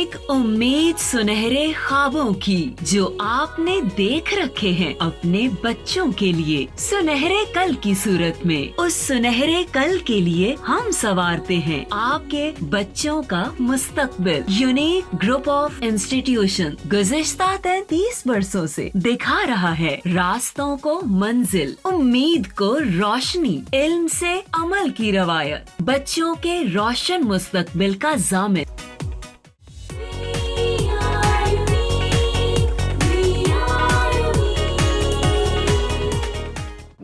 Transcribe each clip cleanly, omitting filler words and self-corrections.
एक उम्मीद सुनहरे ख्वाबों की जो आपने देख रखे हैं अपने बच्चों के लिए, सुनहरे कल की सूरत में। उस सुनहरे कल के लिए हम संवारते हैं आपके बच्चों का मुस्तकबिल। यूनिक ग्रुप ऑफ इंस्टीट्यूशन गुज़िश्ता 33 वर्षों से दिखा रहा है रास्तों को मंजिल, उम्मीद को रोशनी, इल्म से अमल की रवायत, बच्चों के रोशन मुस्तकबिल का ज़ामिन।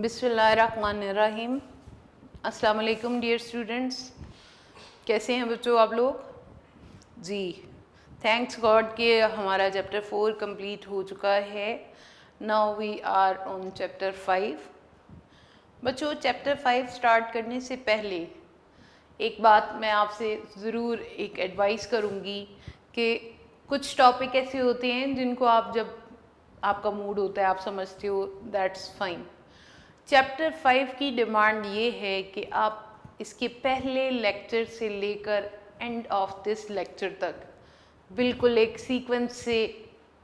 बिस्मिल्लाहिर्रहमानिर्रहीम। अस्सलाम वालेकुम डियर स्टूडेंट्स, कैसे हैं बच्चों आप लोग? जी, थैंक्स गॉड कि हमारा चैप्टर 4 कंप्लीट हो चुका है। Now we are on chapter 5। बच्चों, चैप्टर 5 स्टार्ट करने से पहले एक बात मैं आपसे ज़रूर एक एडवाइस करूँगी कि कुछ टॉपिक ऐसे होते हैं जिनको आप जब आपका मूड होता है आप समझते हो, दैट्स फाइन। चैप्टर 5 की डिमांड ये है कि आप इसके पहले लेक्चर से लेकर एंड ऑफ दिस लेक्चर तक बिल्कुल एक सीक्वेंस से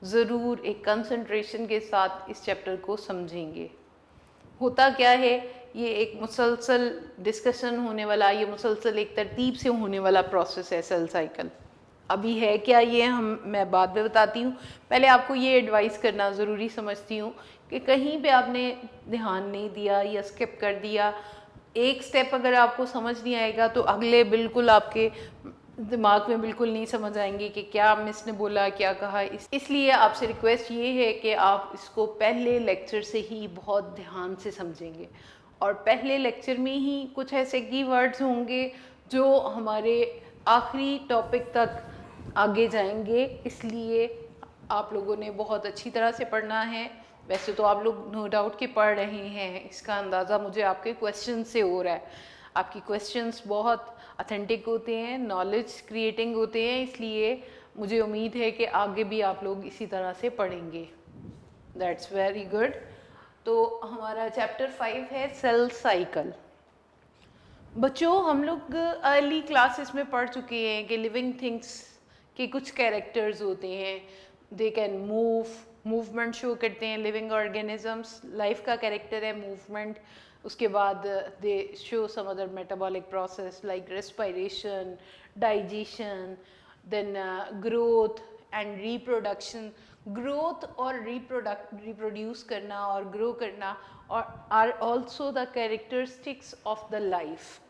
ज़रूर एक कंसंट्रेशन के साथ इस चैप्टर को समझेंगे। होता क्या है, ये एक मुसलसल डिस्कशन होने वाला, ये मुसलसल एक तरतीब से होने वाला प्रोसेस है। सेल साइकिल अभी है क्या ये मैं बाद में बताती हूँ। पहले आपको ये एडवाइस करना ज़रूरी समझती हूँ कि कहीं पे आपने ध्यान नहीं दिया या स्किप कर दिया, एक स्टेप अगर आपको समझ नहीं आएगा तो अगले बिल्कुल आपके दिमाग में बिल्कुल नहीं समझ आएंगे कि क्या मिस ने बोला, क्या कहा। इसलिए आपसे रिक्वेस्ट ये है कि आप इसको पहले लेक्चर से ही बहुत ध्यान से समझेंगे और पहले लेक्चर में ही कुछ ऐसे कीवर्ड्स होंगे जो हमारे आखिरी टॉपिक तक आगे जाएंगे। इसलिए आप लोगों ने बहुत अच्छी तरह से पढ़ना है। वैसे तो आप लोग नो डाउट के पढ़ रहे हैं, इसका अंदाज़ा मुझे आपके क्वेश्चन से हो रहा है। आपकी क्वेश्चंस बहुत ऑथेंटिक होते हैं, नॉलेज क्रिएटिंग होते हैं, इसलिए मुझे उम्मीद है कि आगे भी आप लोग इसी तरह से पढ़ेंगे। That's very good. तो हमारा चैप्टर 5 है सेल साइकिल। बच्चों, हम लोग अर्ली क्लासेस में पढ़ चुके हैं कि लिविंग थिंग्स के कुछ कैरेक्टर्स होते हैं। दे कैन मूवमेंट शो करते हैं। लिविंग ऑर्गेनिजम्स, लाइफ का कैरेक्टर है मूवमेंट। उसके बाद they show some other metabolic process like respiration, digestion, then growth and reproduction. Growth और रिप्रोड्यूस करना और ग्रो करना और are also the characteristics of the life.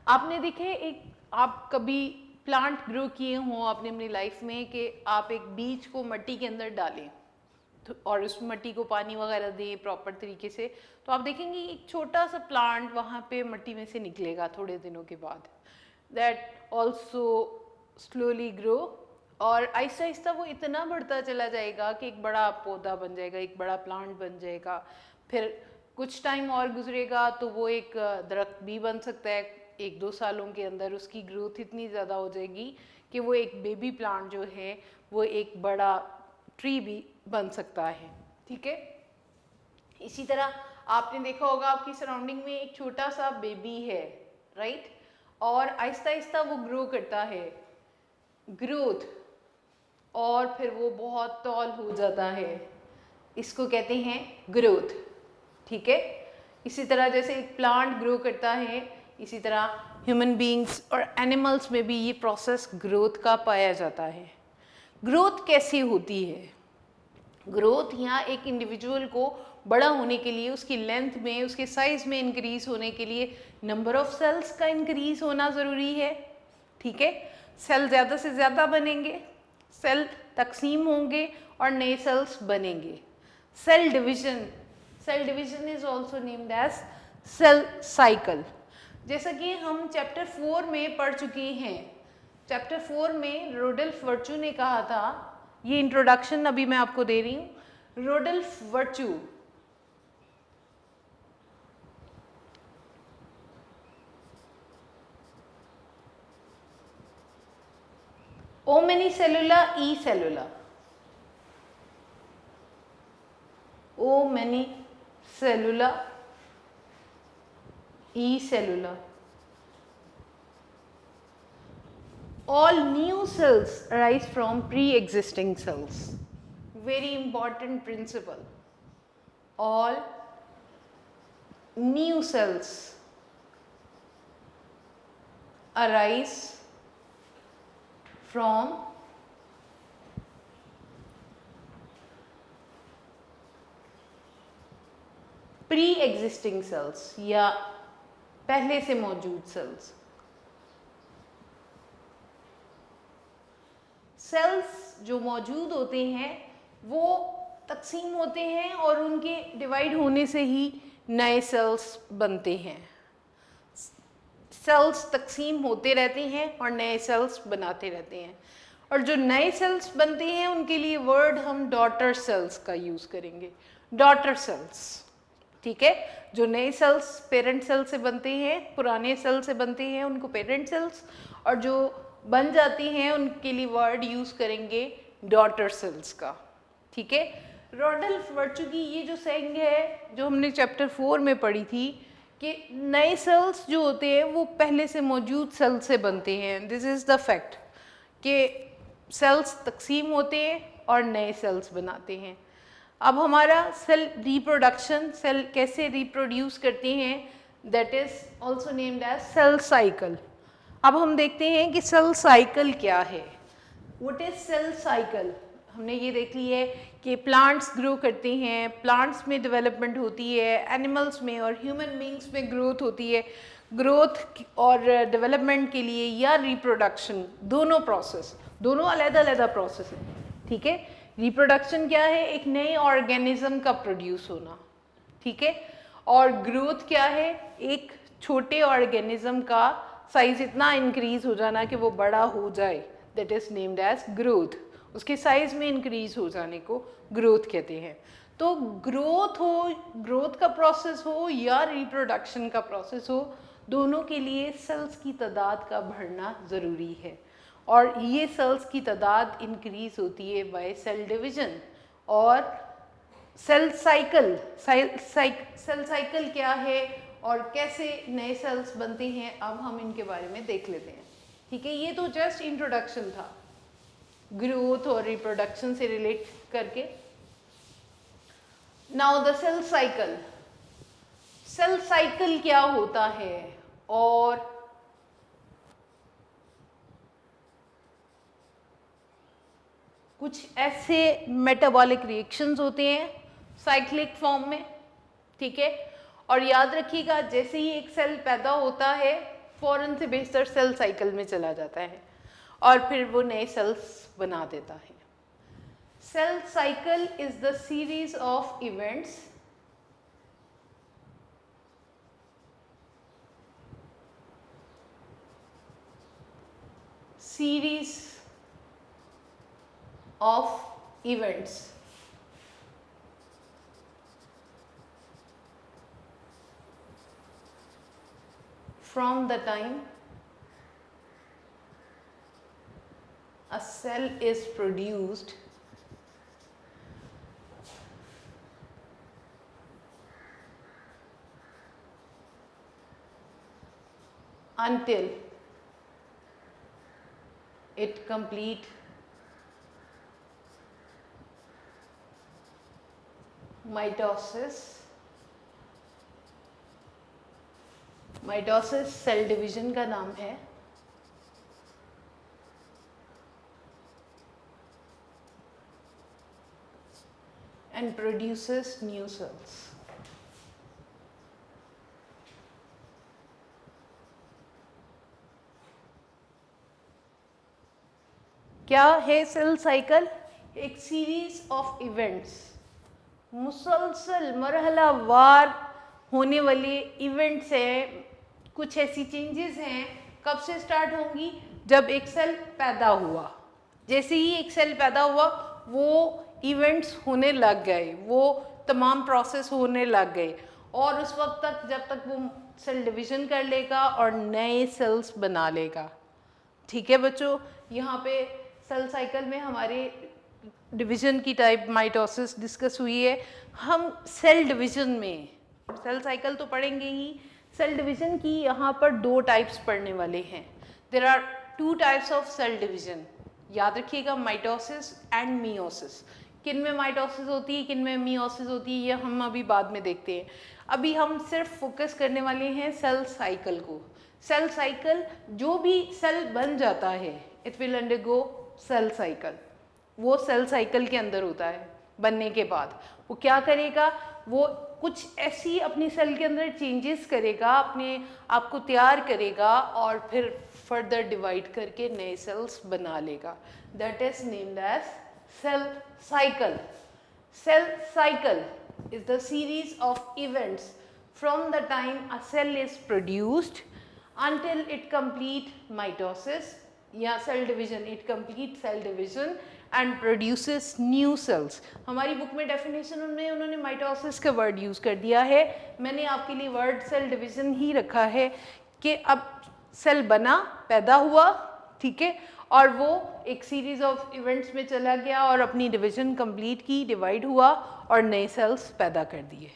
आपने देखे, एक आप कभी प्लांट ग्रो किए हों आपने अपनी लाइफ में कि आप एक बीज को मिट्टी के अंदर डालें तो और उस मिट्टी को पानी वगैरह दें प्रॉपर तरीके से, तो आप देखेंगे एक छोटा सा प्लांट वहाँ पे मिट्टी में से निकलेगा थोड़े दिनों के बाद। दैट ऑल्सो स्लोली ग्रो और आहिस्ता आहिस्ता वो इतना बढ़ता चला जाएगा कि एक बड़ा पौधा बन जाएगा, एक बड़ा प्लांट बन जाएगा। फिर कुछ टाइम और गुजरेगा तो वो एक दरख्त भी बन सकता है। 1-2 सालों के अंदर उसकी ग्रोथ इतनी ज़्यादा हो जाएगी कि वो एक बेबी प्लांट जो है वो एक बड़ा ट्री भी बन सकता है। ठीक है, इसी तरह आपने देखा होगा आपकी सराउंडिंग में एक छोटा सा बेबी है, राइट, और आहिस्ता आहिस्ता वो ग्रो करता है, ग्रोथ, और फिर वो बहुत टॉल हो जाता है, इसको कहते हैं ग्रोथ। ठीक है, इसी तरह जैसे एक प्लांट ग्रो करता है, इसी तरह ह्यूमन बीइंग्स और एनिमल्स में भी ये प्रोसेस ग्रोथ का पाया जाता है। ग्रोथ कैसे होती है? ग्रोथ यहाँ एक इंडिविजुअल को बड़ा होने के लिए, उसकी लेंथ में, उसके साइज में इंक्रीज होने के लिए नंबर ऑफ सेल्स का इंक्रीज होना ज़रूरी है। ठीक है, सेल ज़्यादा से ज़्यादा बनेंगे, सेल तकसीम होंगे और नए सेल्स बनेंगे। Cell division is also named as cell cycle. जैसा कि हम चैप्टर 4 में पढ़ चुके हैं। चैप्टर 4 में रोडोल्फ वर्चू ने कहा था, ये इंट्रोडक्शन अभी मैं आपको दे रही हूँ। रोडोल्फ virtue O many सेलुला E सेलुला, O many सेलुला E सेलुला। all new cells arise from pre-existing cells. Very important principle. All new cells arise from pre-existing cells या पहले से मौजूद सेल्स. सेल्स जो मौजूद होते हैं वो तकसीम होते हैं और उनके डिवाइड होने से ही नए सेल्स बनते हैं. सेल्स तकसीम होते रहते हैं और नए सेल्स बनाते रहते हैं, और जो नए सेल्स बनते हैं उनके लिए वर्ड हम डॉटर सेल्स का यूज़ करेंगे. डॉटर सेल्स, ठीक है. जो नए सेल्स पेरेंट सेल से बनते हैं, पुराने सेल से बनते हैं, उनको पेरेंट सेल्स, और जो बन जाती हैं उनके लिए वर्ड यूज़ करेंगे डॉटर सेल्स का. ठीक है. रॉडल्फ वर्चू की ये जो सेइंग है जो हमने चैप्टर 4 में पढ़ी थी कि नए सेल्स जो होते हैं वो पहले से मौजूद सेल से बनते हैं. दिस इज़ द फैक्ट कि सेल्स तकसीम होते हैं और नए सेल्स बनाते हैं. अब हमारा सेल रिप्रोडक्शन, सेल कैसे रिप्रोड्यूस करते हैं, that is also named as cell cycle. अब हम देखते हैं कि सेल साइकिल क्या है. What is cell cycle? हमने ये देख ली है कि प्लांट्स ग्रो करते हैं, प्लांट्स में डेवलपमेंट होती है, एनिमल्स में और ह्यूमन बींग्स में ग्रोथ होती है. ग्रोथ और डेवलपमेंट के लिए या रिप्रोडक्शन, दोनों प्रोसेस, दोनों अलग-अलग प्रोसेस है. ठीक है. रिप्रोडक्शन क्या है? एक नए ऑर्गेनिज्म का प्रोड्यूस होना. ठीक है. और ग्रोथ क्या है? एक छोटे ऑर्गेनिज्म का साइज इतना इंक्रीज हो जाना कि वो बड़ा हो जाए, that is named as growth. उसके साइज में इंक्रीज हो जाने को ग्रोथ कहते हैं. तो ग्रोथ हो, ग्रोथ का प्रोसेस हो या रिप्रोडक्शन का प्रोसेस हो, दोनों के लिए सेल्स की तादाद का बढ़ना ज़रूरी है. और ये सेल्स की तादाद इंक्रीज होती है बाय सेल डिवीजन. और सेल साइकिल, सेल साइकिल क्या है और कैसे नए सेल्स बनते हैं, अब हम इनके बारे में देख लेते हैं. ठीक है. ये तो जस्ट इंट्रोडक्शन था ग्रोथ और रिप्रोडक्शन से रिलेट करके. Now the cell cycle. Cell cycle क्या होता है और कुछ ऐसे मेटाबॉलिक रिएक्शंस होते हैं साइक्लिक फॉर्म में. ठीक है. और याद रखिएगा जैसे ही एक सेल पैदा होता है फौरन से बेशतर सेल साइकिल में चला जाता है और फिर वो नए सेल्स बना देता है. Cell cycle is the series of events from the time a cell is produced until it complete mitosis. Mitosis cell division का नाम है. And produces new cells. क्या है सेल साइकिल? एक सीरीज ऑफ इवेंट्स, मुसलसल मरहलावार होने वाले इवेंट्स हैं. कुछ ऐसी चेंजेस हैं कब से स्टार्ट होंगी? जब एक सेल पैदा हुआ. जैसे ही एक सेल पैदा हुआ वो इवेंट्स होने लग गए, वो तमाम प्रोसेस होने लग गए, और उस वक्त तक जब तक वो सेल डिवीजन कर लेगा और नए सेल्स बना लेगा. ठीक है बच्चों. यहाँ पे सेल साइकिल में हमारे डिवीजन की टाइप माइटोसिस डिस्कस हुई है. हम सेल डिवीजन में सेल साइकिल तो पढ़ेंगे ही, सेल डिवीजन की यहाँ पर 2 टाइप्स पढ़ने वाले हैं. There are two types of cell division, याद रखिएगा, माइटोसिस एंड मियोसिस। किन में माइटोसिस होती है, किन में मियोसिस होती है, ये हम अभी बाद में देखते हैं। अभी हम सिर्फ फोकस करने वाले हैं सेल साइकिल को। सेल साइकिल, जो भी सेल बन जाता है it will undergo cell cycle, वो सेल साइकिल के अंदर होता है। बनने के बाद वो क्या करेगा, वो कुछ ऐसी अपनी सेल के अंदर चेंजेस करेगा, अपने आप को तैयार करेगा और फिर फर्दर डिवाइड करके नए सेल्स बना लेगा। That is named as cell cycle. Cell cycle is the series of events from the time a cell is produced until it complete mitosis या cell division, it complete cell division and produces new cells। हमारी book में definition उन्होंने mitosis का word use कर दिया है, मैंने आपके लिए वर्ड सेल डिविजन ही रखा है कि अब सेल बना, पैदा हुआ, ठीक है, और वो एक सीरीज ऑफ इवेंट्स में चला गया और अपनी डिवीजन कंप्लीट की, डिवाइड हुआ और नए सेल्स पैदा कर दिए।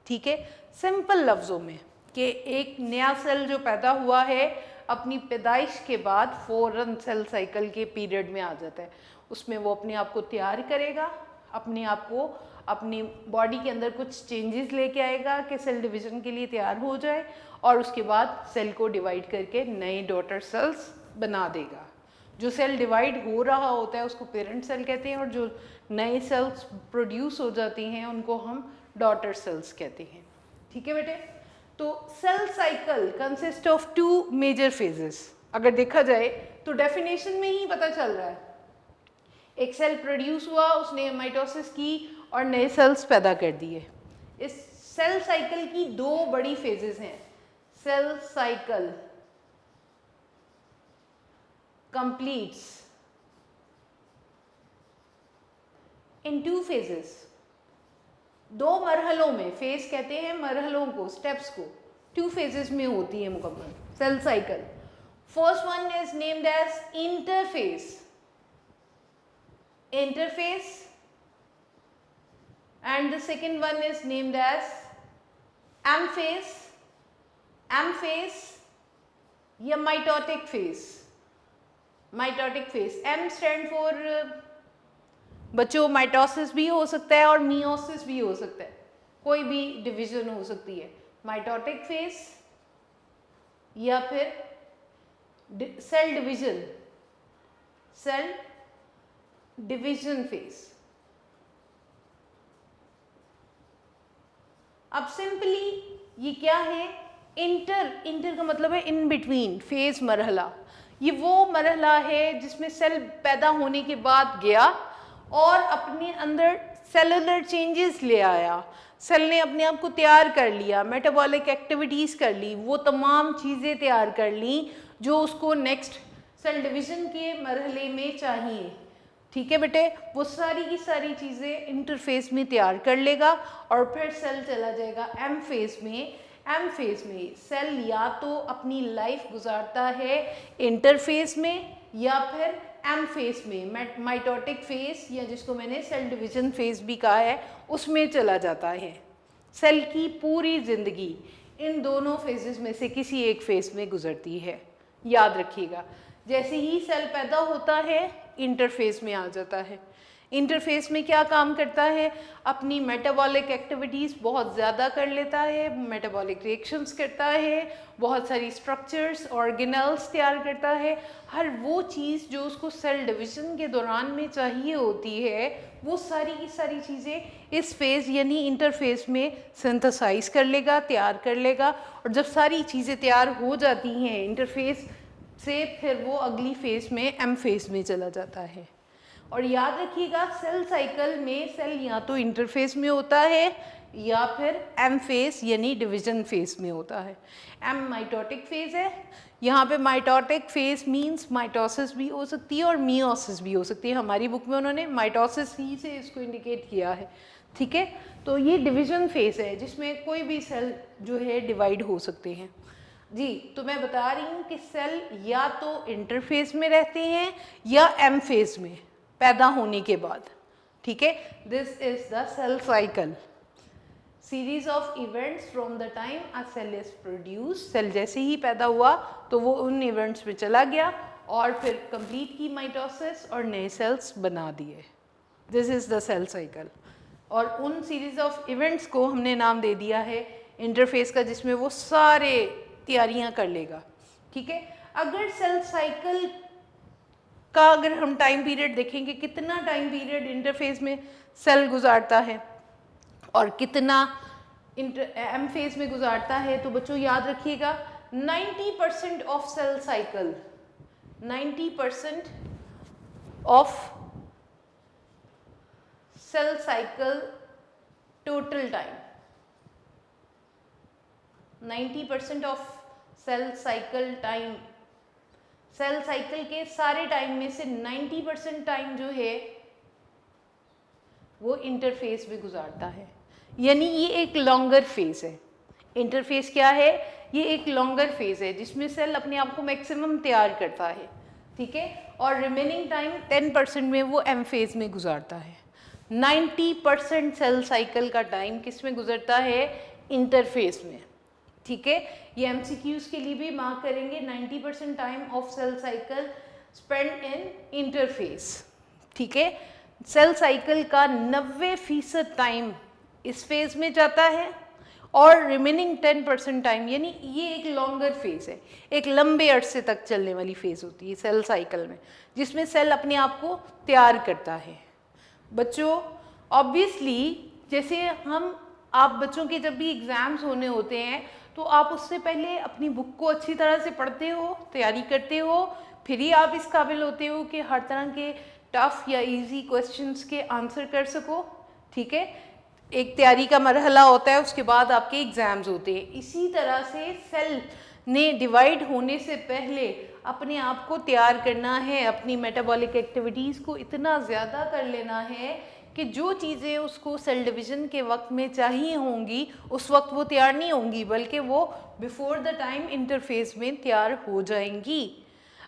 ठीक है, सिंपल लफ्ज़ों में कि एक नया सेल जो पैदा हुआ है अपनी पैदाइश के बाद फ़ौरन सेल साइकिल के पीरियड में आ जाता है। उसमें वो अपने आप को तैयार करेगा, अपने आप को अपनी बॉडी के अंदर कुछ चेंजेस लेके आएगा कि सेल डिवीज़न के लिए तैयार हो जाए, और उसके बाद सेल को डिवाइड करके नए डॉटर सेल्स बना देगा। जो सेल डिवाइड हो रहा होता है उसको पेरेंट सेल कहते हैं, और जो नए सेल्स प्रोड्यूस हो जाती हैं उनको हम डॉटर सेल्स कहते हैं। ठीक है बेटे, तो cell cycle consist of two major phases. अगर देखा जाए तो डेफिनेशन में ही पता चल रहा है, एक सेल प्रोड्यूस हुआ, उसने माइटोसिस की और नए सेल्स पैदा कर दिए। इस सेल साइकिल की दो बड़ी फेजेस हैं। Cell cycle completes in two phases, दो मरहलों में, फेज कहते हैं मरहलों को, स्टेप्स को, टू फेजेस में होती है मुकम्मल cell cycle. First one is named as interphase, interphase, and the second one is named as M phase, M phase या mitotic phase. Mitotic phase, M stand for बच्चों माइटोसिस भी हो सकता है और मियोसिस भी हो सकता है, कोई भी डिवीजन हो सकती है, माइटोटिक फेज या फिर cell division, cell division phase. अब सिंपली ये क्या है, इंटर का मतलब है इन बिटवीन, फेज मरहला। ये वो मरहला है जिसमें सेल पैदा होने के बाद गया और अपने अंदर सेलुलर चेंजेस ले आया, सेल ने अपने आप को तैयार कर लिया, मेटाबॉलिक एक्टिविटीज़ कर ली, वो तमाम चीज़ें तैयार कर ली जो उसको नेक्स्ट सेल डिवीज़न के मरहले में चाहिए। ठीक है बेटे, वो सारी की सारी चीज़ें इंटरफेस में तैयार कर लेगा और फिर सेल चला जाएगा एम फेज में। एम फेज में सेल या तो अपनी लाइफ गुजारता है इंटरफेस में या फिर एम फेज में, माइटोटिक फेज या जिसको मैंने सेल डिवीजन फेज भी कहा है, उसमें चला जाता है। सेल की पूरी ज़िंदगी इन दोनों फेजेस में से किसी एक फेज में गुजरती है, याद रखिएगा। जैसे ही सेल पैदा होता है इंटरफेस में आ जाता है। इंटरफेस में क्या काम करता है, अपनी मेटाबॉलिक एक्टिविटीज़ बहुत ज़्यादा कर लेता है, मेटाबॉलिक रिएक्शंस करता है, बहुत सारी स्ट्रक्चर्स, ऑर्गेनल्स तैयार करता है। हर वो चीज़ जो उसको सेल डिवीज़न के दौरान में चाहिए होती है, वो सारी की सारी चीज़ें इस फेज़ यानी इंटरफेस में सिंथेसाइज कर लेगा, तैयार कर लेगा। और जब सारी चीज़ें तैयार हो जाती हैं इंटरफेस से, फिर वो अगली फेज़ में एम फेज़ में चला जाता है। और याद रखिएगा सेल साइकिल में सेल या तो इंटरफेस में होता है या फिर एम फेज यानी डिवीजन फेज में होता है। एम माइटोटिक फेज है, यहाँ पे माइटोटिक फेज मींस माइटोसिस भी हो सकती है और मियोसिस भी हो सकती है। हमारी बुक में उन्होंने माइटोसिस ही से इसको इंडिकेट किया है। ठीक है, तो ये डिवीजन फेज है जिसमें कोई भी सेल जो है डिवाइड हो सकते हैं। जी, तो मैं बता रही हूँ कि सेल या तो इंटरफेस में रहते हैं या एम फेज में पैदा होने के बाद। ठीक है, this is the cell cycle, series of events from the time a cell is produce. Cell जैसे ही पैदा हुआ तो वो उन इवेंट्स में चला गया और फिर कंप्लीट की माइटोसिस और नए सेल्स बना दिए। This is the cell cycle. और उन सीरीज ऑफ इवेंट्स को हमने नाम दे दिया है इंटरफेस का, जिसमें वो सारे तैयारियां कर लेगा। ठीक है, अगर सेल साइकिल का अगर हम टाइम पीरियड देखेंगे, कितना टाइम पीरियड इंटरफेस में सेल गुजारता है और कितना एम फेज में गुजारता है, तो बच्चों याद रखिएगा 90% of cell cycle, 90% of cell cycle total time, 90% of cell cycle time, cell cycle के सारे टाइम में से 90% टाइम जो है वो इंटरफेस में गुजारता है। यानी ये एक लॉन्गर फेज है। इंटरफेस क्या है? ये एक लॉन्गर फेज है जिसमें सेल अपने आप को मैक्सिमम तैयार करता है। ठीक है, और रिमेनिंग टाइम 10% में वो एम फेज में गुजारता है। 90% सेल साइकिल का टाइम किस में गुजरता है? इंटरफेस में। ठीक है, ये एमसीक्यूज के लिए भी मार्क करेंगे, 90% time of cell cycle spend in interface. ठीक है, सेल साइकिल का 90% टाइम इस फेज में जाता है और रिमेनिंग 10% टाइम, यानी ये एक लॉन्गर फेज है, एक लंबे अरसे तक चलने वाली फेज होती है सेल साइकिल में, जिसमें सेल अपने आप को तैयार करता है। बच्चों ऑब्वियसली जैसे आप बच्चों के जब भी एग्ज़ाम्स होने होते हैं तो आप उससे पहले अपनी बुक को अच्छी तरह से पढ़ते हो, तैयारी करते हो, फिर ही आप इस काबिल होते हो कि हर तरह के टफ या इजी क्वेश्चंस के आंसर कर सको। ठीक है, एक तैयारी का मरहला होता है, उसके बाद आपके एग्ज़ाम्स होते हैं। इसी तरह से सेल ने डिवाइड होने से पहले अपने आप को तैयार करना है, अपनी मेटाबॉलिक एक्टिविटीज़ को इतना ज़्यादा कर लेना है कि जो चीज़ें उसको सेल डिवीज़न के वक्त में चाहिए होंगी उस वक्त वो तैयार नहीं होंगी, बल्कि वो बिफोर द टाइम इंटरफेस में तैयार हो जाएंगी।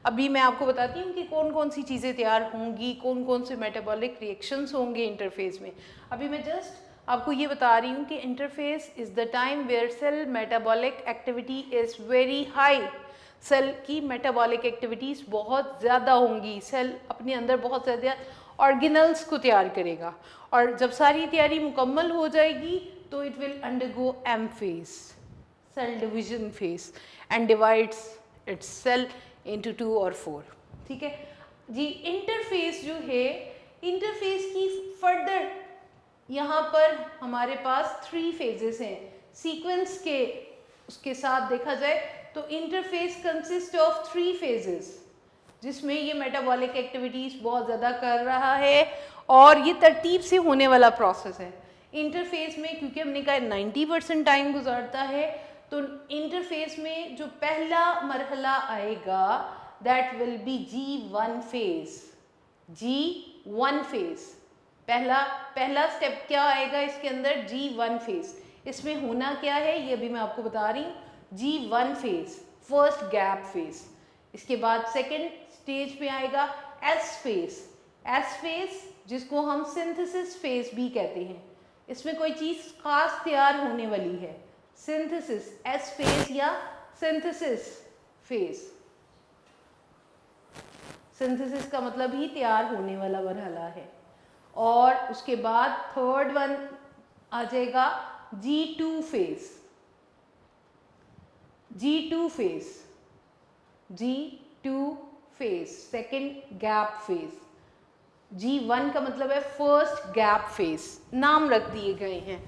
अभी मैं आपको बताती हूँ कि कौन कौन सी चीज़ें तैयार होंगी, कौन कौन से मेटाबॉलिक रिएक्शंस होंगे इंटरफेस में। अभी मैं जस्ट आपको ये बता रही हूँ कि interface is the time where cell metabolic activity is very high. Cell की मेटाबॉलिक एक्टिविटीज़ बहुत ज़्यादा होंगी, सेल अपने अंदर बहुत ज़्यादा ऑर्गेनल्स को तैयार करेगा, और जब सारी तैयारी मुकम्मल हो जाएगी तो it will undergo M phase, cell division phase, and divides its cell into 2 और 4। ठीक है जी, इंटरफेस जो है, इंटरफेस की फर्दर यहाँ पर हमारे पास 3 फेजेस हैं सीक्वेंस के, उसके साथ देखा जाए तो इंटरफेस कंसिस्ट ऑफ 3 फेजेस, जिसमें ये मेटाबॉलिक एक्टिविटीज़ बहुत ज़्यादा कर रहा है और ये तरतीब से होने वाला प्रोसेस है। इंटरफेस में क्योंकि हमने कहा 90% टाइम गुजारता है, तो इंटरफेस में जो पहला मरहला आएगा that will be G1 phase. G1 phase पहला स्टेप क्या आएगा इसके अंदर? G1 phase. इसमें होना क्या है ये अभी मैं आपको बता रही हूँ। G1 phase, first gap phase. इसके बाद सेकेंड स्टेज पे आएगा S फेज। S फेज जिसको हम सिंथेसिस फेज भी कहते हैं, इसमें कोई चीज़ खास तैयार होने वाली है, सिंथेसिस, S फेज या सिंथेसिस फेज। सिंथेसिस का मतलब ही तैयार होने वाला मरहला है। और उसके बाद थर्ड वन आ जाएगा G2 phase. G2 phase, G2 phase, second gap phase. G1 का मतलब है फर्स्ट गैप फेज, नाम रख दिए गए हैं।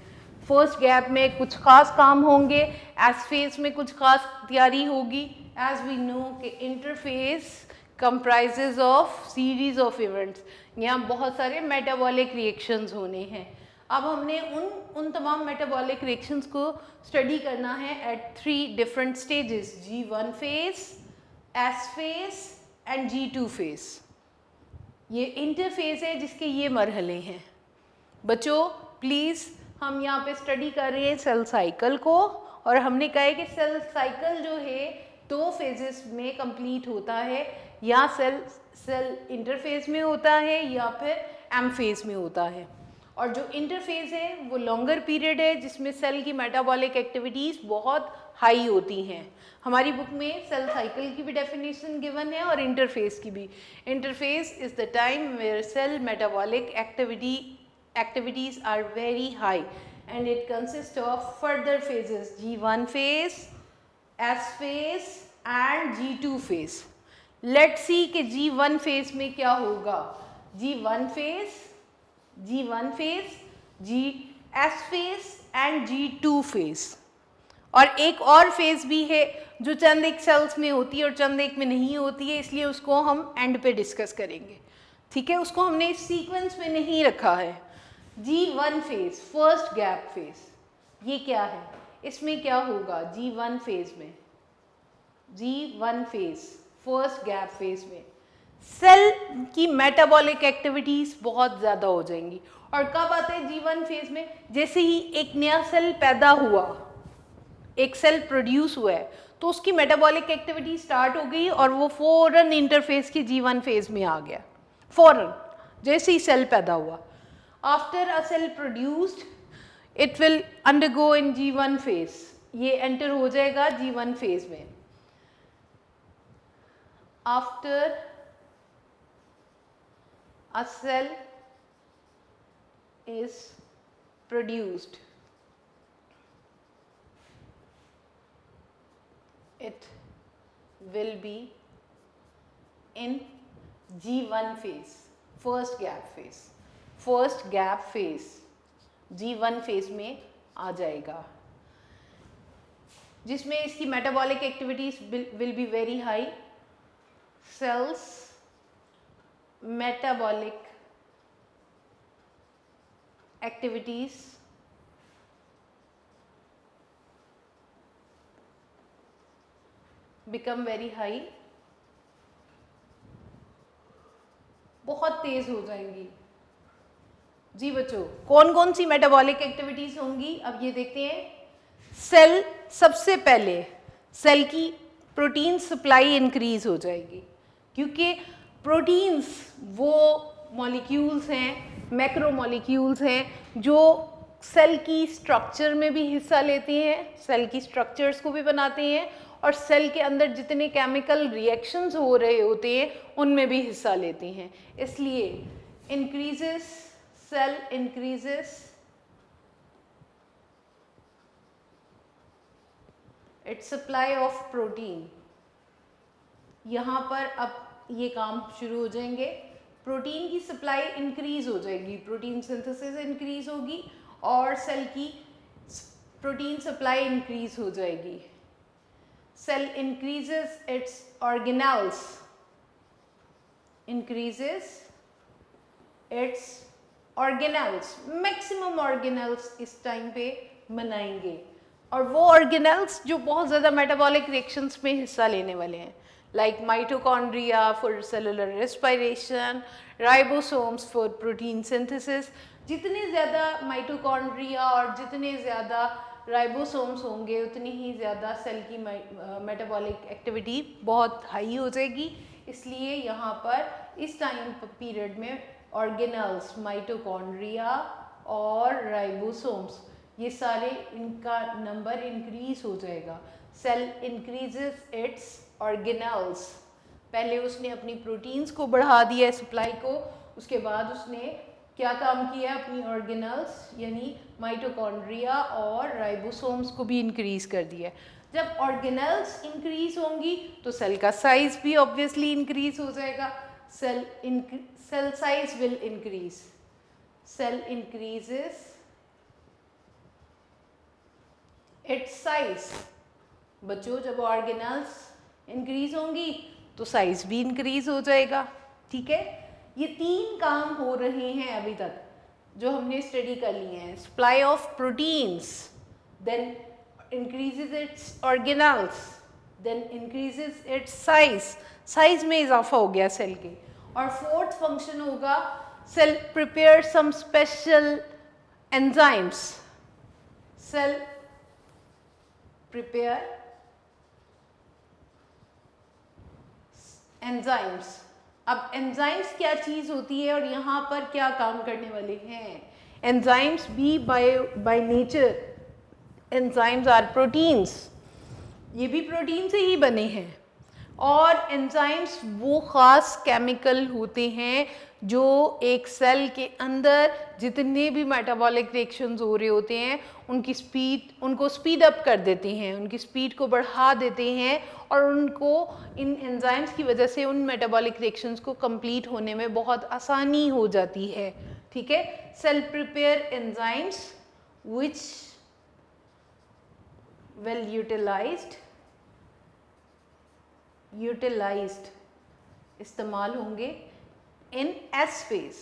फर्स्ट गैप में कुछ खास काम होंगे, एस फेज में कुछ खास तैयारी होगी। एज वी नो कि interface comprises of series of events, यहाँ बहुत सारे मेटाबॉलिक रिएक्शंस होने हैं। अब हमने उन तमाम मेटाबॉलिक रिएक्शंस को स्टडी करना है at 3 different stages, G1 phase, S phase and G2 phase. ये इंटरफेज है जिसके ये मरहले हैं। बच्चों प्लीज़, हम यहाँ पे स्टडी कर रहे हैं सेल साइकिल को, और हमने कहा है कि सेल साइकिल जो है 2 फेजेस में कंप्लीट होता है, या सेल इंटरफेज में होता है या फिर एम फेज में होता है। और जो इंटरफेज है वो लॉन्गर पीरियड है जिसमें सेल की मेटाबॉलिक एक्टिविटीज़ बहुत हाई होती हैं। हमारी बुक में सेल साइकिल की भी डेफिनेशन गिवन है और इंटरफेज की भी। Interphase is the time where cell metabolic activities are very high and it consists of further phases G1 phase, S phase and G2 phase. Let's see कि G1 phase में क्या होगा। G1 phase, G1 phase, S phase and G2 phase। और एक और phase भी है जो चंद एक सेल्स में होती है और चंद एक में नहीं होती है, इसलिए उसको हम एंड पे डिस्कस करेंगे। ठीक है, उसको हमने इस सीक्वेंस में नहीं रखा है। G1 phase, first gap phase, ये क्या है, इसमें क्या होगा G1 फेज में, G1 phase first gap phase में सेल की मेटाबॉलिक एक्टिविटीज बहुत ज़्यादा हो जाएंगी। और कब आते हैं G1 फेज में, जैसे ही एक नया सेल पैदा हुआ, एक सेल प्रोड्यूस हुआ है तो उसकी मेटाबॉलिक एक्टिविटी स्टार्ट हो गई और वो फौरन इंटरफेज के G1 फेज में आ गया, फौरन जैसे ही सेल पैदा हुआ। After a cell produced it will undergo in G1 phase, ये एंटर हो जाएगा G1 फेज में। After a cell is produced it will be in G1 phase, first gap phase, first gap phase G1 phase में आ जाएगा, जिसमें इसकी metabolic activities will be very high. Cells metabolic activities become very high, बहुत तेज हो जाएंगी। जी बच्चों, कौन कौन सी मेटाबॉलिक एक्टिविटीज होंगी अब ये देखते हैं। सेल, सबसे पहले सेल की प्रोटीन सप्लाई इंक्रीज हो जाएगी, क्योंकि प्रोटीन्स वो मॉलिक्यूल्स हैं, मैक्रो मॉलिक्यूल्स हैं जो सेल की स्ट्रक्चर में भी हिस्सा लेते हैं, सेल की स्ट्रक्चर्स को भी बनाते हैं और सेल के अंदर जितने केमिकल रिएक्शंस हो रहे होते हैं उनमें भी हिस्सा लेते हैं। इसलिए increases, cell increases its supply of protein. यहाँ पर अब ये काम शुरू हो जाएंगे, प्रोटीन की सप्लाई इंक्रीज हो जाएगी, प्रोटीन सिंथेसिस इंक्रीज होगी और सेल की प्रोटीन सप्लाई इंक्रीज हो जाएगी। Cell increases its organelles, increases its organelles, maximum organelles इस टाइम पे बनाएंगे और वो organelles जो बहुत ज़्यादा metabolic reactions में हिस्सा लेने वाले हैं, like mitochondria for cellular respiration, ribosomes for protein synthesis। जितने ज़्यादा mitochondria और जितने ज़्यादा राइबोसोम्स होंगे उतनी ही ज़्यादा सेल की मेटाबॉलिक एक्टिविटी बहुत हाई हो जाएगी। इसलिए यहाँ पर इस टाइम पीरियड में ऑर्गेनल्स, माइटोकॉन्ड्रिया और राइबोसोम्स, ये सारे इनका नंबर इंक्रीज हो जाएगा। सेल इंक्रीजेस इट्स ऑर्गेनल्स, पहले उसने अपनी प्रोटीन्स को बढ़ा दिया है सप्लाई को, उसके बाद उसने क्या काम किया, अपनी ऑर्गेनल्स यानी माइटोकॉन्ड्रिया और राइबोसोम्स को भी इंक्रीज कर दिया। जब ऑर्गेनल्स इंक्रीज होंगी तो सेल का साइज भी ऑब्वियसली इंक्रीज हो जाएगा। Cell size will increase, cell increases its size. बच्चों, जब ऑर्गेनल्स इंक्रीज होंगी तो साइज भी इंक्रीज हो जाएगा। ठीक है, ये तीन काम हो रहे हैं अभी तक जो हमने स्टडी कर लिए हैं। Supply of proteins, then increases its organelles, then increases its size, size में इजाफा हो गया सेल के। और फोर्थ फंक्शन होगा cell prepare some special enzymes, cell prepare enzymes. अब एंजाइम्स क्या चीज़ होती है और यहाँ पर क्या काम करने वाले हैं। एंजाइम्स भी by nature, enzymes are proteins, ये भी प्रोटीन से ही बने हैं। और एंजाइम्स वो ख़ास केमिकल होते हैं जो एक सेल के अंदर जितने भी मेटाबॉलिक रिएक्शंस हो रहे होते हैं उनको स्पीड अप कर देते हैं, उनकी स्पीड को बढ़ा देते हैं, और उनको इन एंजाइम्स की वजह से उन मेटाबॉलिक रिएक्शंस को कंप्लीट होने में बहुत आसानी हो जाती है। ठीक है, cell prepare enzymes which well utilized इस्तेमाल होंगे इन एस फेज,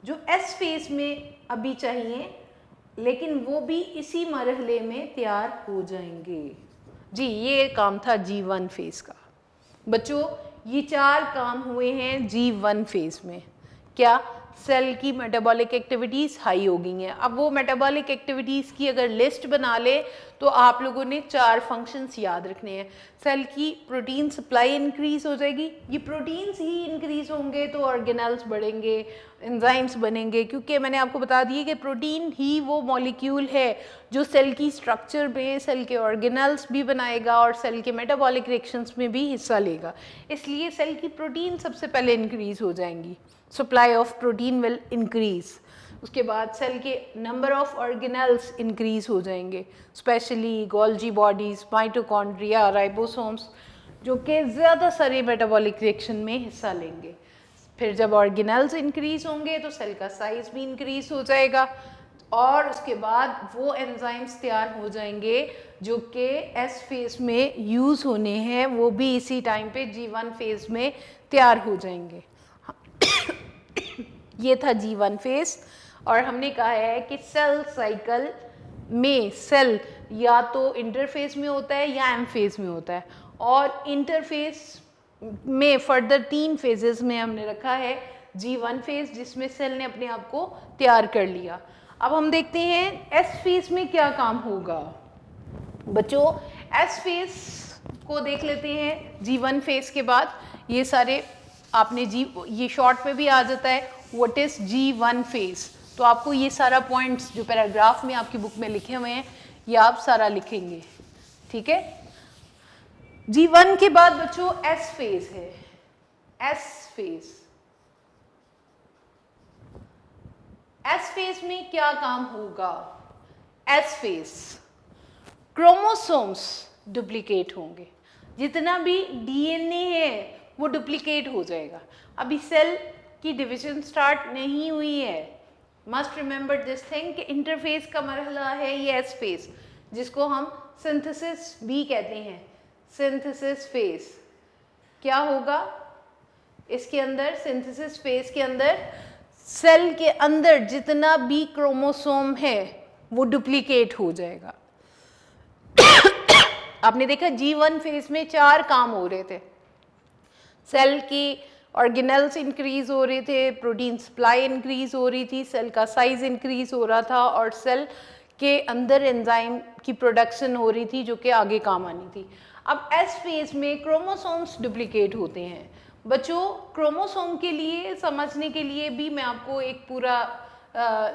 जो एस फेज में अभी चाहिए, लेकिन वो भी इसी मरहले में तैयार हो जाएंगे। जी, ये काम था G1 फेज का। बच्चों, ये 4 काम हुए हैं G1 फेज में। क्या? सेल की मेटाबॉलिक एक्टिविटीज़ हाई हो गई हैं। अब वो मेटाबॉलिक एक्टिविटीज़ की अगर लिस्ट बना ले तो आप लोगों ने 4 फंक्शंस याद रखने हैं। सेल की प्रोटीन सप्लाई इंक्रीज हो जाएगी, ये प्रोटीन्स ही इंक्रीज होंगे तो ऑर्गेनेल्स बढ़ेंगे, एंजाइम्स बनेंगे, क्योंकि मैंने आपको बता दिया कि प्रोटीन ही वो मॉलिक्यूल है जो सेल की स्ट्रक्चर में सेल के ऑर्गेनेल्स भी बनाएगा और सेल के मेटाबॉलिक रिएक्शंस में भी हिस्सा लेगा। इसलिए सेल की प्रोटीन सबसे पहले इंक्रीज हो जाएंगी, supply of protein will increase. उसके बाद सेल के नंबर ऑफ ऑर्गेनेल्स इंक्रीज हो जाएंगे, specially Golgi bodies, mitochondria, ribosomes, जो कि ज़्यादा सारे मेटाबॉलिक रिएक्शन में हिस्सा लेंगे। फिर जब ऑर्गेनेल्स इंक्रीज होंगे तो सेल का साइज भी इंक्रीज हो जाएगा, और उसके बाद वो एंजाइम्स तैयार हो जाएंगे जो कि एस फेज में यूज़ होने हैं, वो भी इसी टाइम पे G1 फेज में तैयार हो जाएंगे। ये था G1 फेज, और हमने कहा है कि सेल साइकिल में सेल या तो इंटरफेज में होता है या एम फेज में होता है, और इंटरफेज में फर्दर 3 फेजेस में हमने रखा है G1 फेज, जिसमें सेल ने अपने आप को तैयार कर लिया। अब हम देखते हैं एस फेज में क्या काम होगा। बच्चों, एस फेज को देख लेते हैं। G1 फेज के बाद ये सारे आपने ये शॉर्ट पे भी आ जाता है, व्हाट इज G1 फेज, तो आपको ये सारा पॉइंट्स जो पैराग्राफ में आपकी बुक में लिखे हुए हैं ये आप सारा लिखेंगे। ठीक है, G1 के बाद बच्चों एस फेज है। एस फेज, एस फेज में क्या काम होगा? एस फेज क्रोमोसोम्स डुप्लीकेट होंगे, जितना भी डीएनए है वो डुप्लीकेट हो जाएगा। अभी सेल की डिवीजन स्टार्ट नहीं हुई है। मस्ट रिमेंबर दिस थिंग कि इंटरफेस का मरहला है ये एस फेज, जिसको हम सिंथेसिस भी कहते हैं। सिंथेसिस फेज क्या होगा इसके अंदर? सिंथेसिस फेज के अंदर सेल के अंदर जितना भी क्रोमोसोम है वो डुप्लीकेट हो जाएगा। आपने देखा G1 फेज में 4 काम हो रहे थे। सेल की ऑर्गेनेल्स इंक्रीज हो रहे थे, प्रोटीन सप्लाई इंक्रीज हो रही थी, सेल का साइज इंक्रीज हो रहा था, और सेल के अंदर एंजाइम की प्रोडक्शन हो रही थी जो कि आगे काम आनी थी। अब एस फेज में क्रोमोसोम्स डुप्लीकेट होते हैं। बच्चों, क्रोमोसोम के लिए समझने के लिए भी मैं आपको एक पूरा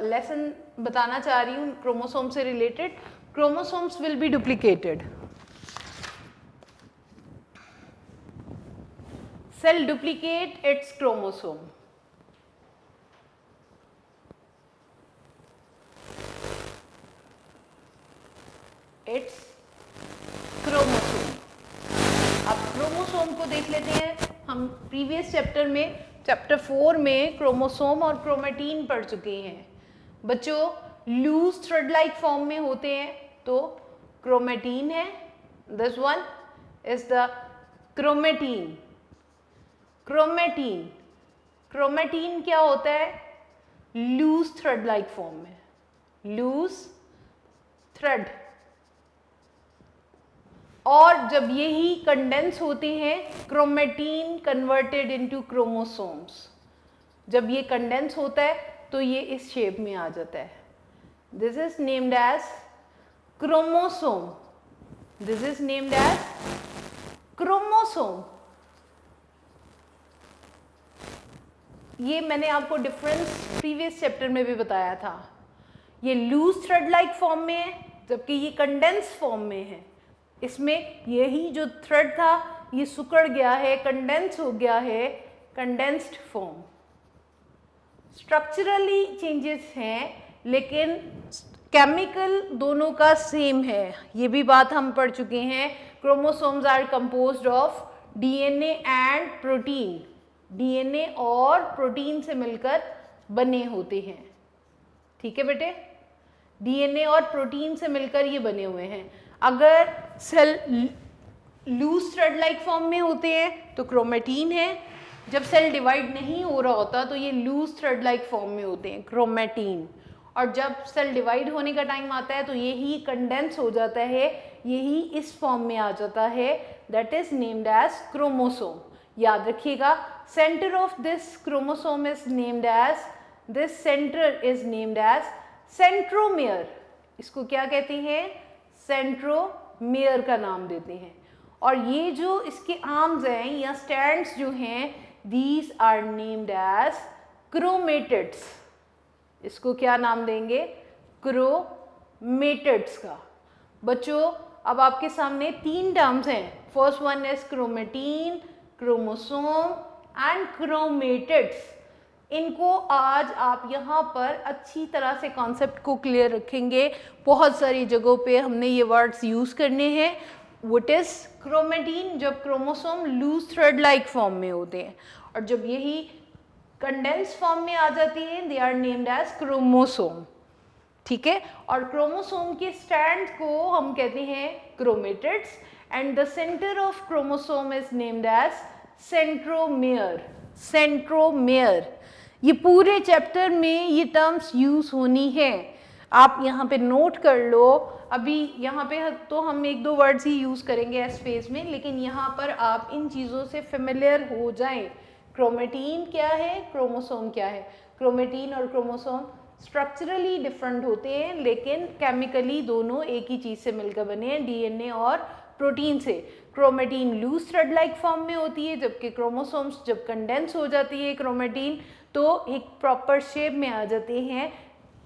लेसन बताना चाह रही हूँ क्रोमोसोम से related. Chromosomes will be duplicated. Cell duplicate its chromosome. Its chromosome. अब क्रोमोसोम को देख लेते हैं। हम प्रीवियस चैप्टर में चैप्टर 4 में क्रोमोसोम और क्रोमेटीन पढ़ चुके हैं। बच्चों, लूज थ्रेड लाइक फॉर्म में होते हैं तो क्रोमेटीन है। This one is the chromatin. Chromatin, chromatin क्या होता है? लूज थ्रेड लाइक फॉर्म में, लूज थ्रेड। और जब यही कंडेंस होते हैं, क्रोमेटीन कन्वर्टेड इनटू क्रोमोसोम्स। जब ये कंडेंस होता है तो ये इस शेप में आ जाता है। This is named as chromosome. This is named as chromosome. ये मैंने आपको डिफरेंस प्रीवियस चैप्टर में भी बताया था। ये लूज थ्रेड लाइक फॉर्म में है, जबकि ये कंडेंस फॉर्म में है। इसमें यही जो थ्रेड था ये सिकुड़ गया है, कंडेंस हो गया है, कंडेंस्ड फॉर्म। स्ट्रक्चरली चेंजेस हैं लेकिन केमिकल दोनों का सेम है, ये भी बात हम पढ़ चुके हैं। Chromosomes are composed of DNA and protein, DNA और प्रोटीन से मिलकर बने होते हैं। ठीक है बेटे, डीएनए और प्रोटीन से मिलकर ये बने हुए हैं। अगर cell loose thread like form में होते हैं तो क्रोमेटीन है, जब सेल डिवाइड नहीं हो रहा होता तो ये लूज थ्रेड लाइक फॉर्म में होते हैं, क्रोमेटीन। और जब सेल डिवाइड होने का टाइम आता है तो यही कंडेंस हो जाता है, यही इस फॉर्म में आ जाता है, that is named as chromosome. याद रखिएगा, centre of this chromosome is named as, this centre is named as centromere. इसको क्या कहते हैं? सेंट्रोमियर का नाम देते हैं। और ये जो इसके आर्म्स हैं या स्टैंड्स जो हैं, these are named as chromatids. इसको क्या नाम देंगे? क्रोमेटिड्स का। बच्चों अब आपके सामने 3 टर्म्स हैं, first one is chromatin, chromosome and chromatids. इनको आज आप यहाँ पर अच्छी तरह से कॉन्सेप्ट को क्लियर रखेंगे। बहुत सारी जगहों पे हमने ये वर्ड्स यूज़ करने हैं। What is chromatin? जब chromosome loose thread like form में होते हैं, और जब यही कंडेंस फॉर्म में आ जाती है, they are named as chromosome. ठीक है, और क्रोमोसोम के स्टैंड को हम कहते हैं chromatids, and the centre of chromosome is named as centromere. Centromere, ये पूरे चैप्टर में ये टर्म्स यूज होनी है, आप यहाँ पे नोट कर लो। अभी यहाँ पे तो हम 1-2 वर्ड्स ही यूज करेंगे एस फेज में, लेकिन यहाँ पर आप इन चीज़ों से फेमिलियर हो जाएं। क्रोमेटीन क्या है, क्रोमोसोम क्या है। क्रोमेटीन और क्रोमोसोम स्ट्रक्चरली डिफरेंट होते हैं, लेकिन केमिकली दोनों एक ही चीज़ से मिलकर बने हैं, डीएनए और प्रोटीन से। Chromatin loose thread like form में होती है, जबकि क्रोमोसोम्स जब कंडेंस हो जाती है क्रोमेटीन तो एक प्रॉपर शेप में आ जाते हैं,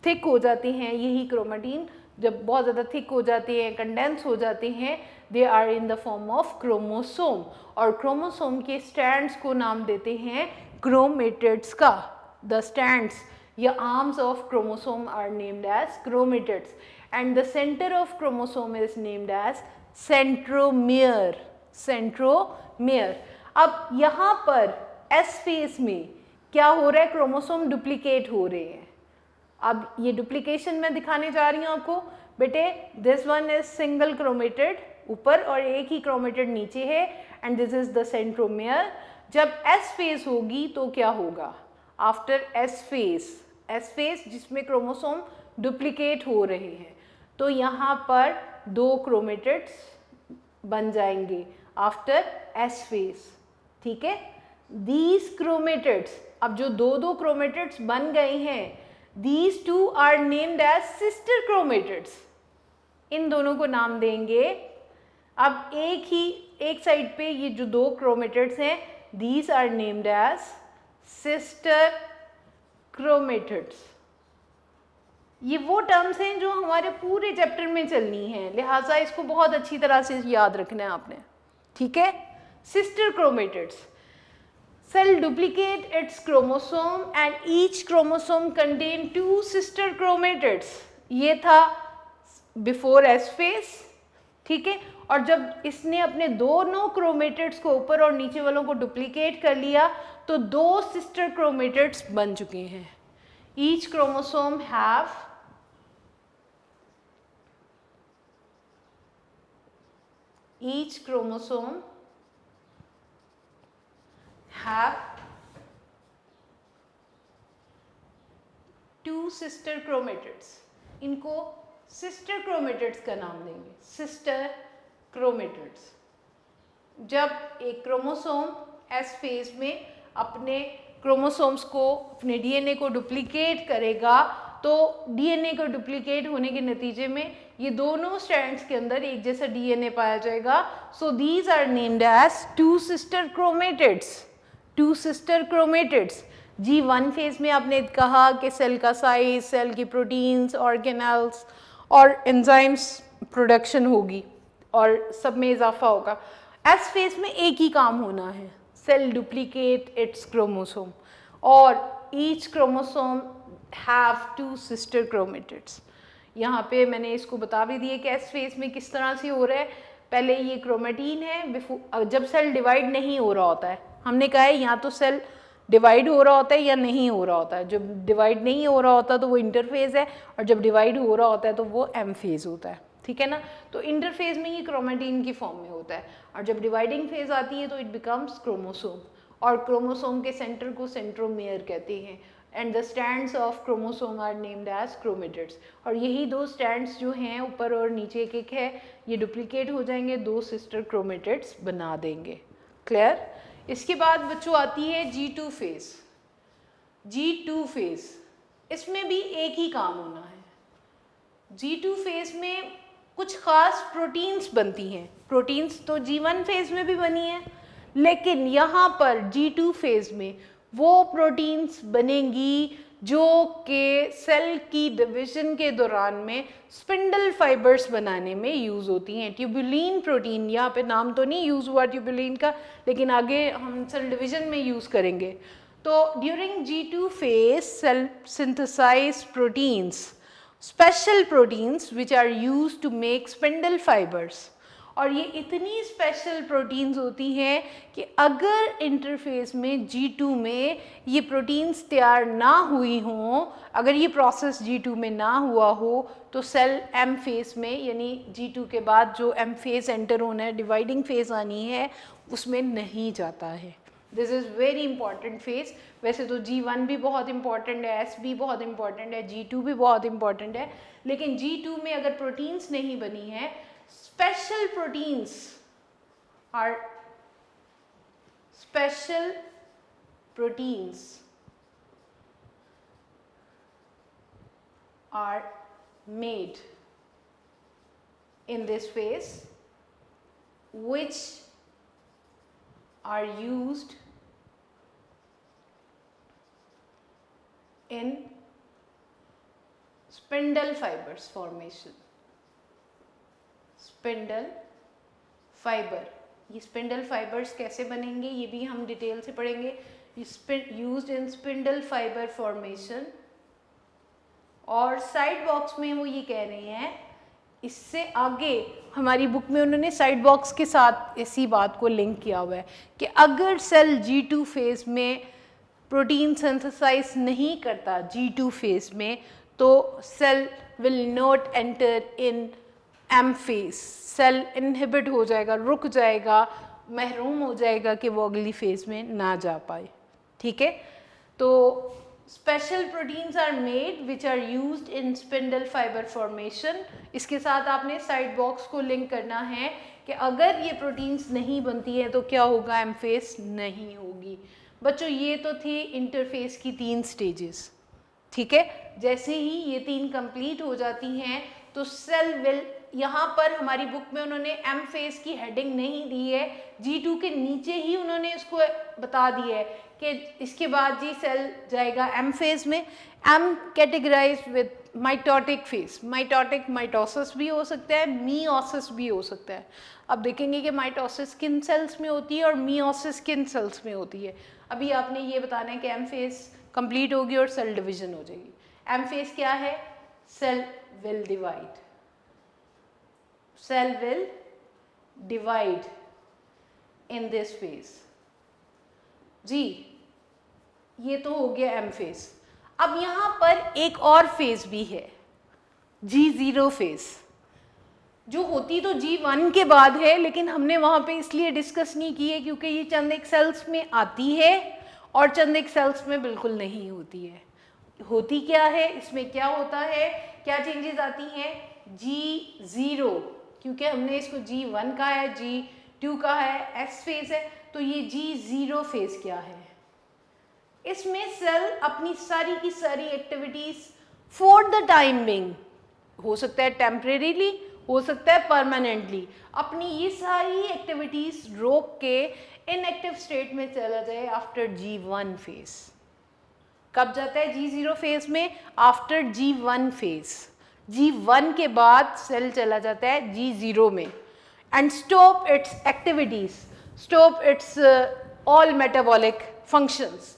थिक हो जाते हैं। यही क्रोमेटीन जब बहुत ज़्यादा थिक हो जाते हैं, कंडेंस हो जाते हैं, they are in the form of chromosome. और क्रोमोसोम के स्टैंड्स को नाम देते हैं क्रोमेटिड्स का। द स्टैंड्स या arms of chromosome are named as chromatids, and the centre of chromosome is named as centromere. Centromere. अब यहाँ पर एस फेज में क्या हो रहा है? क्रोमोसोम डुप्लीकेट हो रहे हैं। अब ये डुप्लीकेशन मैं दिखाने जा रही हूँ आपको। बेटे this one is single chromatid ऊपर और एक ही क्रोमेटिड नीचे है, and this is the centromere. जब एस फेज होगी तो क्या होगा? आफ्टर एस फेज जिसमें क्रोमोसोम डुप्लीकेट हो रहे हैं, तो यहाँ पर 2 क्रोमेटिड्स बन जाएंगे आफ्टर एस फेज। ठीक है, दीज क्रोमेटिड्स, अब जो 2 क्रोमेटिड्स बन गए हैं, these 2 are named as sister chromatids। इन दोनों को नाम देंगे। अब एक साइड पे ये जो 2 क्रोमेटिड्स हैं, these are named as sister chromatids। ये वो टर्म्स हैं जो हमारे पूरे चैप्टर में चलनी है, लिहाजा इसको बहुत अच्छी तरह से याद रखना है आपने। ठीक है, sister chromatids. Cell duplicate its chromosome and each chromosome contain 2 sister chromatids। ये था before S phase। ठीक है, और जब इसने अपने दोनों क्रोमेटिड्स को ऊपर और नीचे वालों को डुप्लीकेट कर लिया तो 2 सिस्टर क्रोमेटिड्स बन चुके हैं। Each chromosome have 2 sister chromatids। इनको सिस्टर क्रोमेटिड्स का नाम देंगे, सिस्टर क्रोमेटिड्स। जब एक क्रोमोसोम एस फेज में अपने क्रोमोसोम्स को, अपने डीएनए को डुप्लीकेट करेगा, तो डीएनए को डुप्लीकेट होने के नतीजे में ये दोनों स्ट्रैंड्स के अंदर एक जैसा डीएनए पाया जाएगा। So these are named as 2 sister chromatids। 2 sister chromatids। G1 phase में आपने कहा कि सेल का साइज, सेल की प्रोटीन्स, ऑर्गेनेल्स और एंजाइम्स प्रोडक्शन होगी और सब में इजाफा होगा। एस फेज में एक ही काम होना है, सेल डुप्लीकेट इट्स क्रोमोसोम और each chromosome have 2 sister chromatids. यहाँ पे मैंने इसको बता भी दिया कि एस फेज में किस तरह से हो रहा है। पहले ये क्रोमेटीन है, जब सेल डिवाइड नहीं हो रहा होता है, हमने कहा है या तो सेल डिवाइड हो रहा होता है या नहीं हो रहा होता है। जब डिवाइड नहीं हो रहा होता तो वो इंटरफेज है और जब डिवाइड हो रहा होता है तो वो एम फेज होता है, ठीक है ना। तो इंटरफेज में ये क्रोमेटीन की फॉर्म में होता है और जब डिवाइडिंग फेज आती है तो इट बिकम्स क्रोमोसोम और क्रोमोसोम के सेंटर को सेंट्रोमियर कहते हैं and the stands of chromosome are named as chromatids. और यही 2 स्टैंड्स जो हैं ऊपर और नीचे एक है, ये डुप्लीकेट हो जाएंगे, 2 सिस्टर क्रोमेटिड्स बना देंगे। क्लियर। इसके बाद बच्चों आती है G2 फेज। G2 फेज, इसमें भी एक ही काम होना है। G2 फेज में कुछ खास प्रोटीन्स बनती हैं। प्रोटीन्स तो G1 फेज में भी बनी है, लेकिन यहाँ पर G2 फेज में वो प्रोटीन्स बनेंगी जो कि सेल की डिवीजन के दौरान में स्पिंडल फाइबर्स बनाने में यूज़ होती हैं। ट्यूबुलिन प्रोटीन, यहाँ पे नाम तो नहीं यूज़ हुआ ट्यूबुलिन का, लेकिन आगे हम सेल डिवीजन में यूज़ करेंगे। तो during G2 phase cell synthesise proteins, special proteins which are used to make spindle fibres. और ये इतनी स्पेशल प्रोटीन्स होती हैं कि अगर इंटरफेस में G2 में ये प्रोटीन्स तैयार ना हुई हों, अगर ये प्रोसेस G2 में ना हुआ हो तो सेल M फेज में, यानी G2 के बाद जो M फेज एंटर होना है, डिवाइडिंग फेज आनी है, उसमें नहीं जाता है। This is very important phase. वैसे तो G1 भी बहुत इंपॉर्टेंट है, S भी बहुत इंपॉर्टेंट है, G2 भी बहुत इंपॉर्टेंट है, लेकिन G2 में अगर प्रोटीन्स नहीं बनी है, special proteins are made in this phase which are used in spindle fibers formation। Spindle fibre, ये स्पिंडल फाइबर्स कैसे बनेंगे ये भी हम डिटेल से पढ़ेंगे। Used in spindle fibre formation. और साइड बॉक्स में वो ये कह रहे हैं, इससे आगे हमारी बुक में उन्होंने साइड बॉक्स के साथ इसी बात को लिंक किया हुआ है कि अगर सेल G2 फेज में प्रोटीन सिंथेसाइज नहीं करता G2 फेज में, तो cell will not enter in M phase. Cell inhibit हो जाएगा, रुक जाएगा, महरूम हो जाएगा कि वो अगली फेज में ना जा पाए, ठीक है। तो special proteins are made which are used in spindle fibre formation. इसके साथ आपने साइड बॉक्स को लिंक करना है कि अगर ये प्रोटीन्स नहीं बनती है तो क्या होगा, M फेज नहीं होगी। बच्चों ये तो थी इंटरफेस की 3 स्टेजेस, ठीक है। जैसे ही ये 3 कंप्लीट हो जाती हैं तो सेल विल, यहाँ पर हमारी बुक में उन्होंने M फेज की हेडिंग नहीं दी है, G2 के नीचे ही उन्होंने इसको बता दिया है कि इसके बाद जी सेल जाएगा M फेज में। M categorise with mitotic phase. Mitotic mitosis भी हो सकता है, मीओसिस भी हो सकता है। अब देखेंगे कि माइटोसिस किन सेल्स में होती है और मीओसिस किन सेल्स में होती है। अभी आपने ये बताना है कि M फेज कंप्लीट होगी और सेल डिवीजन हो जाएगी। M फेज क्या है, cell will divide, cell will divide in this phase। जी ये तो हो गया M फेज। अब यहाँ पर एक और फेज भी है, G0 फेज, जो होती तो G1 के बाद है, लेकिन हमने वहाँ पे इसलिए डिस्कस नहीं की है क्योंकि ये चंद एक सेल्स में आती है और चंद एक सेल्स में बिल्कुल नहीं होती है। होती क्या है, इसमें क्या होता है, क्या चेंजेस आती हैं। G0, क्योंकि हमने इसको G1 का है, G2 का है, S फेज है, तो ये G0 फेज क्या है, इसमें सेल अपनी सारी की सारी activities for the time being, हो सकता है टेम्परेरीली, हो सकता है परमानेंटली, अपनी ये सारी एक्टिविटीज रोक के इनएक्टिव स्टेट में चला जाए आफ्टर G1 फेज। कब जाता है G0 फेज में? After G1 phase. G1 के बाद सेल चला जाता है G0 में and stop its activities, stop it's all metabolic functions.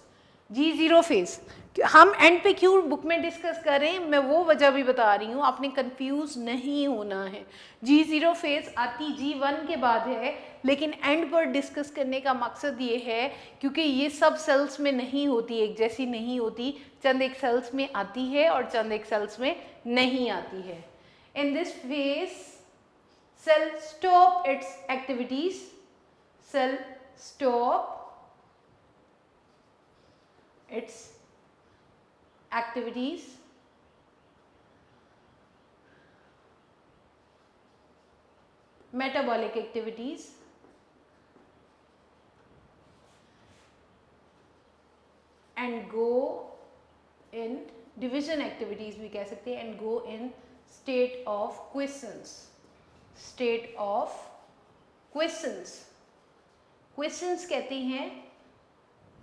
G0 phase हम एंड पे क्यों बुक में डिस्कस कर रहे हैं, मैं वो वजह भी बता रही हूँ, आपने कंफ्यूज नहीं होना है। G0 फेज आती G1 के बाद है, लेकिन एंड पर डिस्कस करने का मकसद ये है क्योंकि ये सब सेल्स में नहीं होती, एक जैसी नहीं होती, चंद एक सेल्स में आती है और चंद एक सेल्स में नहीं आती है। In this phase cell stop its activities, cell stop its activities metabolic activities and go in division activities भी कह सकते हैं, and go in state of quiescence, state of quiescence। quiescence कहते हैं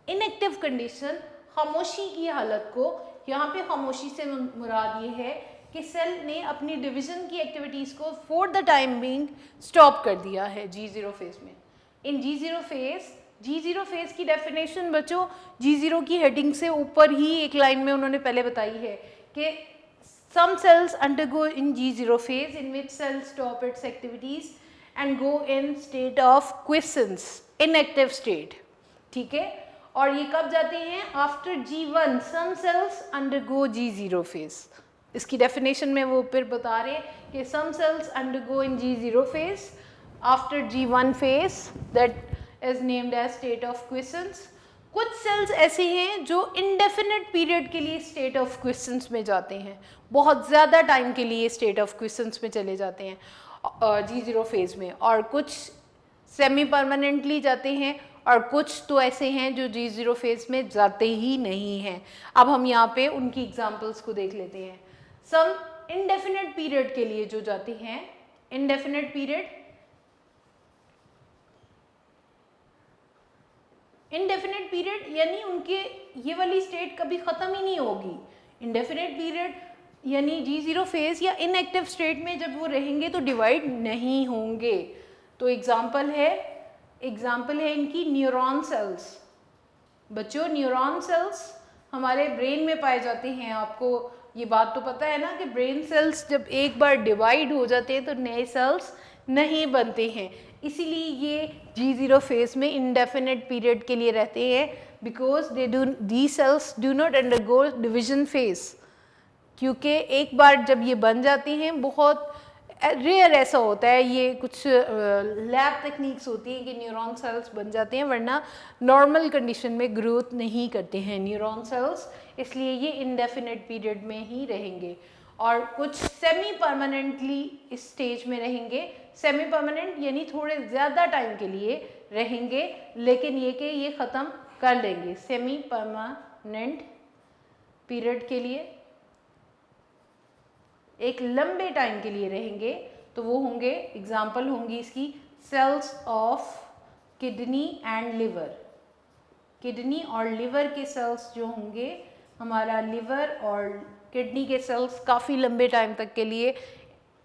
inactive condition, खामोशी की हालत को। यहाँ पे खामोशी से मुराद ये है कि सेल ने अपनी डिवीजन की एक्टिविटीज़ को for the time being stop कर दिया है G0 फेज में। इन G0 फेज की डेफिनेशन बच्चों G0 की हेडिंग से ऊपर ही एक लाइन में उन्होंने पहले बताई है कि some cells undergo in G0 phase in which cell stop its activities and go in state of quiescence, inactive state. ठीक है, और ये कब जाते हैं? After G1 some cells undergo G0 phase. इसकी डेफिनेशन में वो फिर बता रहे हैं कि some cells undergo in G0 phase after G1 phase that is named as state of quiescence. कुछ सेल्स ऐसे हैं जो इनडेफिनेट पीरियड के लिए स्टेट ऑफ क्विसेंस में जाते हैं, बहुत ज़्यादा टाइम के लिए स्टेट ऑफ क्विसेंस में चले जाते हैं G0 फेज में, और कुछ सेमी परमानेंटली जाते हैं और कुछ तो ऐसे हैं जो G0 फेज में जाते ही नहीं हैं। अब हम यहाँ पे उनकी एग्जांपल्स को देख लेते हैं। सम इनडेफिनेट पीरियड के लिए जो जाते हैं, इनडेफिनेट पीरियड, इनडेफिनेट पीरियड यानी उनके ये वाली स्टेट कभी ख़त्म ही नहीं होगी। इनडेफिनेट पीरियड यानी G0 फेज या इनएक्टिव स्टेट में जब वो रहेंगे तो डिवाइड नहीं होंगे। तो एग्जाम्पल है इनकी न्यूरॉन सेल्स। बच्चों न्यूरॉन सेल्स हमारे ब्रेन में पाए जाते हैं। आपको ये बात तो पता है ना कि ब्रेन सेल्स जब एक बार डिवाइड हो जाते हैं तो नए सेल्स नहीं बनते हैं, इसीलिए ये G0 फेज में इंडेफिनिट पीरियड के लिए रहते हैं, because the sales do not undergo division phase. क्योंकि एक बार जब ये बन जाते हैं, बहुत रेयर ऐसा होता है, ये कुछ लैब टेक्निक्स होती हैं कि न्यूरॉन सेल्स बन जाते हैं, वरना नॉर्मल कंडीशन में ग्रोथ नहीं करते हैं न्यूरॉन सेल्स, इसलिए ये इंडेफिनिट पीरियड में ही रहेंगे। और कुछ सेमी परमानेंटली इस स्टेज में रहेंगे। सेमी परमानेंट यानी थोड़े ज़्यादा टाइम के लिए रहेंगे, लेकिन ये कि ये ख़त्म कर लेंगे। सेमी परमानेंट पीरियड के लिए एक लंबे टाइम के लिए रहेंगे, तो वो होंगे, एग्जाम्पल होंगी इसकी cells of kidney and liver. Kidney और लिवर के सेल्स जो होंगे, हमारा लिवर और किडनी के सेल्स काफ़ी लंबे टाइम तक के लिए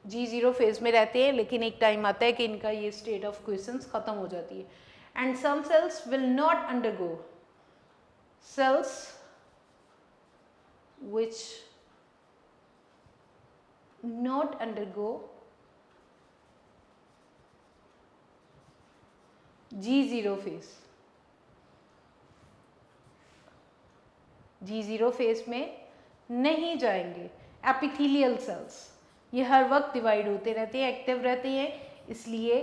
G0 फेज में रहते हैं, लेकिन एक टाइम आता है कि इनका ये स्टेट ऑफ क्विसेंस ख़त्म हो जाती है। And some cells will not undergo, cells which not undergo G0 phase। G0 phase में नहीं जाएंगे। एपिथेलियल सेल्स ये हर वक्त डिवाइड होते रहते हैं, एक्टिव रहते हैं, इसलिए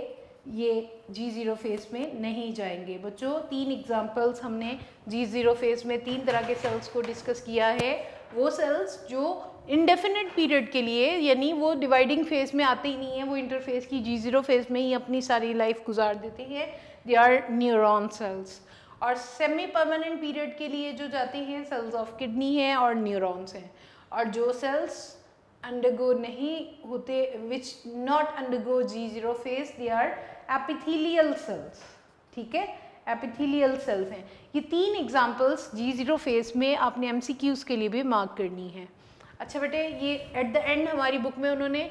ये G0 फेज में नहीं जाएंगे। बच्चों 3 एग्जांपल्स हमने G0 फेज में 3 तरह के सेल्स को डिस्कस किया है। वो सेल्स जो इंडेफिनिट पीरियड के लिए, यानी वो डिवाइडिंग फेज में आते ही नहीं है, वो इंटरफेज की G0 फेज में ही अपनी सारी लाइफ गुजार देते हैं, दे आर न्यूरॉन सेल्स। और सेमी परमानेंट पीरियड के लिए जो जाते हैं, सेल्स ऑफ किडनी हैं और न्यूरॉन्स हैं। और जो सेल्स अंडरगो नहीं होते, which not undergo G0 phase, they are epithelial cells. ठीक है, एपिथेलियल सेल्स हैं। ये 3 एग्जांपल्स G0 फेज में आपने MCQs के लिए भी मार्क करनी है। अच्छा बेटे, ये एट द एंड हमारी बुक में उन्होंने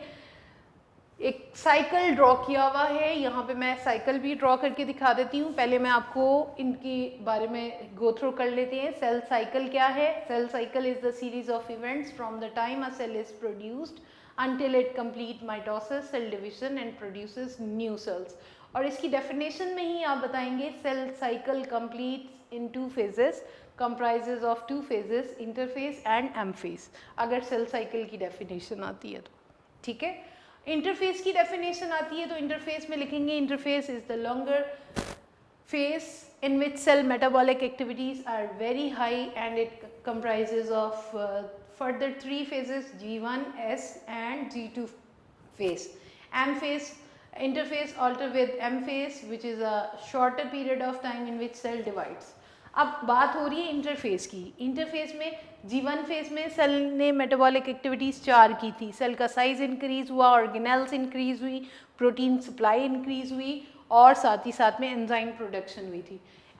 एक साइकिल ड्रॉ किया हुआ है। यहाँ पे मैं साइकिल भी ड्रॉ करके दिखा देती हूँ। पहले मैं आपको इनके बारे में गो थ्रू कर लेते हैं। सेल साइकिल क्या है? Cell cycle is the series of events from the time a cell is produced until it complete mitosis, cell division and produces new cells। और इसकी डेफिनेशन में ही आप बताएंगे cell cycle completes in 2 phases, comprises of 2 phases, interphase and M phase, अगर cell cycle की definition आती है तो। ठीक है, इंटरफेस की डेफिनेशन आती है तो इंटरफेस में लिखेंगे interface is the longer phase in which cell metabolic activities are very high and it comprises of further 3 phases, G1, S and G2 phase. M phase interface alter with M phase which is a shorter period of time in which cell divides। अब बात हो रही है interface की। Interface में G1 phase में cell ने metabolic activities 4 की थी। सेल का साइज इंक्रीज हुआ, ऑर्गेनेल्स इंक्रीज हुई, प्रोटीन सप्लाई इंक्रीज हुई और साथ ही साथ में एंजाइम प्रोडक्शन हुई थी।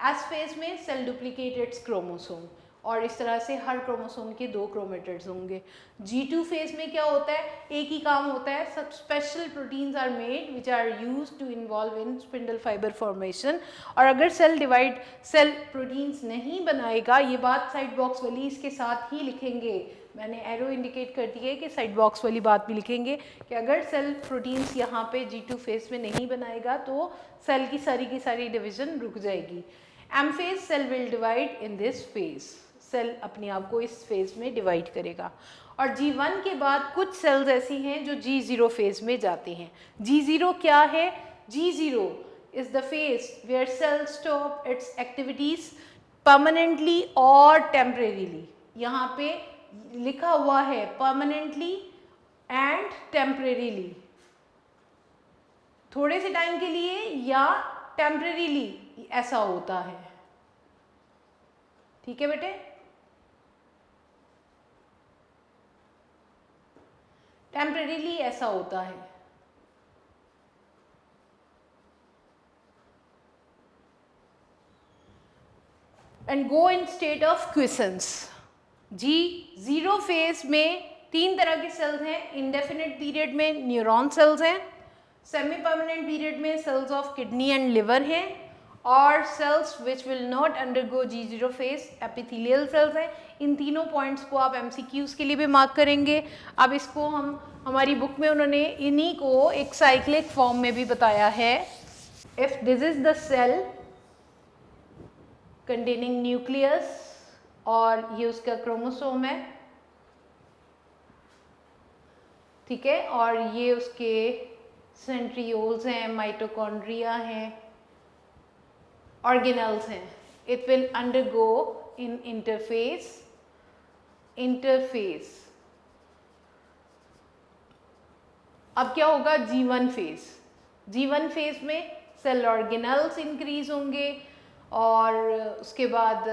एस फेज में सेल डुप्लीकेट इट्स क्रोमोसोम और इस तरह से हर क्रोमोसोम के 2 क्रोमेटिड्स होंगे। G2 फेज में क्या होता है? एक ही काम होता है, सब special proteins are made which are used to involve in spindle fibre formation. और अगर सेल डिवाइड सेल प्रोटीन्स नहीं बनाएगा, ये बात साइड बॉक्स वाली इसके साथ ही लिखेंगे, मैंने एरो इंडिकेट कर दिया है कि साइड बॉक्स वाली बात भी लिखेंगे कि अगर सेल प्रोटीन्स यहाँ पे G2 फेज में नहीं बनाएगा तो सेल की सारी डिवीजन रुक जाएगी। M phase cell will divide in this phase, cell अपने आप को इस फेज में डिवाइड करेगा। और G1 के बाद कुछ सेल्स ऐसी हैं जो G0 फेज में जाते हैं। G0 क्या है? G0 is the phase where cell stop its activities permanently और टेम्परेरीली। यहाँ पे लिखा हुआ है परमानेंटली एंड टेम्परेरीली, थोड़े से टाइम के लिए या टेम्परेरीली ऐसा होता है। ठीक है बेटे, टेम्परेरीली ऐसा होता है। And go in state of quiescence. G0 phase में 3 तरह के सेल्स हैं। इंडेफिनिट पीरियड में न्यूरॉन सेल्स हैं, सेमी परमानेंट पीरियड में cells of kidney and liver हैं और cells which will not undergo G0 phase epithelial cells हैं। इन तीनों पॉइंट्स को आप MCQs के लिए भी मार्क करेंगे। अब इसको हमारी बुक में उन्होंने इन्हीं को एक साइक्लिक फॉर्म में भी बताया है। If this is the cell containing nucleus और ये उसका क्रोमोसोम है, ठीक है, और ये उसके सेंट्रियोल्स हैं, माइटोकॉन्ड्रिया हैं, ऑर्गेनेल्स हैं। It will undergo in interface. अब क्या होगा? G1 phase. G1 फेज में सेल ऑर्गेनेल्स इंक्रीज होंगे और उसके बाद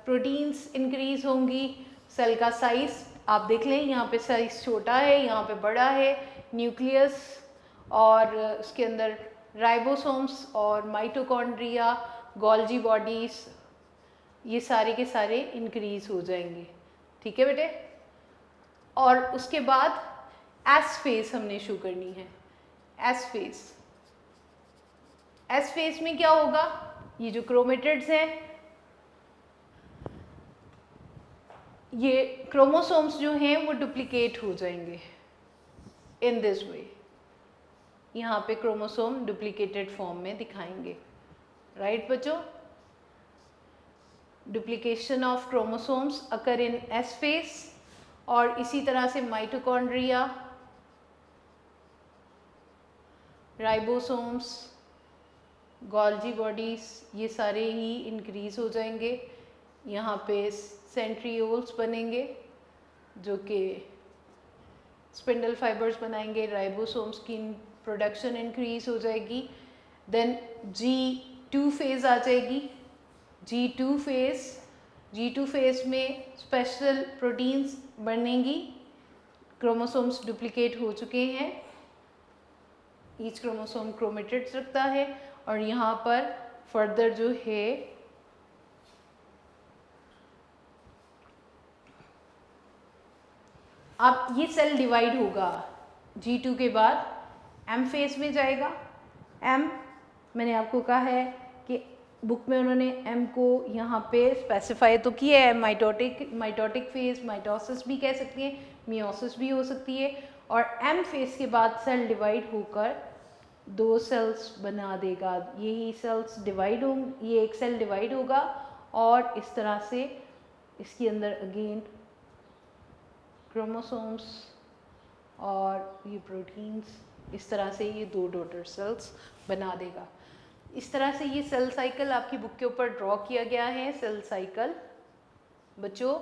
प्रोटीन्स इंक्रीज होंगी। सेल का साइज आप देख लें, यहाँ पे साइज छोटा है, यहाँ पे बड़ा है। न्यूक्लियस और उसके अंदर राइबोसोम्स और माइटोकॉन्ड्रिया, गोल्जी बॉडीज, ये सारे के सारे इंक्रीज हो जाएंगे। ठीक है बेटे, और उसके बाद एस फेज हमने शुरू करनी है। एस फेज में क्या होगा? ये जो क्रोमेटिड्स हैं, ये क्रोमोसोम्स जो हैं वो डुप्लीकेट हो जाएंगे इन दिस वे। यहाँ पे क्रोमोसोम डुप्लीकेटेड फॉर्म में दिखाएंगे। राइट बच्चों, duplication of chromosomes occur in S phase. और इसी तरह से माइटोकॉन्ड्रिया, राइबोसोम्स, गोल्जी बॉडीज, ये सारे ही इंक्रीज हो जाएंगे। यहाँ पे सेंट्रियोल्स बनेंगे जो कि स्पिंडल फाइबर्स बनाएंगे। राइबोसोम्स की प्रोडक्शन इंक्रीज हो जाएगी। देन G2 फेज आ जाएगी। G2 फेज में स्पेशल प्रोटीन्स बनेंगी। क्रोमोसोम्स डुप्लीकेट हो चुके हैं, ईच क्रोमोसोम क्रोमेटिड्स रखता है और यहाँ पर फर्दर जो है अब ये सेल डिवाइड होगा G2 के बाद M फेज में जाएगा। M मैंने आपको कहा है कि बुक में उन्होंने M को यहाँ पे स्पेसिफाई तो किया है, माइटोटिक फेज, माइटोसिस भी कह सकती हैं, मियोसिस भी हो सकती है। और M फेज के बाद सेल डिवाइड होकर 2 सेल्स बना देगा। यही सेल्स डिवाइड होंगे, ये एक सेल डिवाइड होगा और इस तरह से इसके अंदर अगेन क्रोमोसोम्स और ये प्रोटीन्स, इस तरह से ये 2 डॉटर सेल्स बना देगा। इस तरह से ये सेल साइकिल आपकी बुक के ऊपर ड्रॉ किया गया है। सेल साइकिल बच्चों,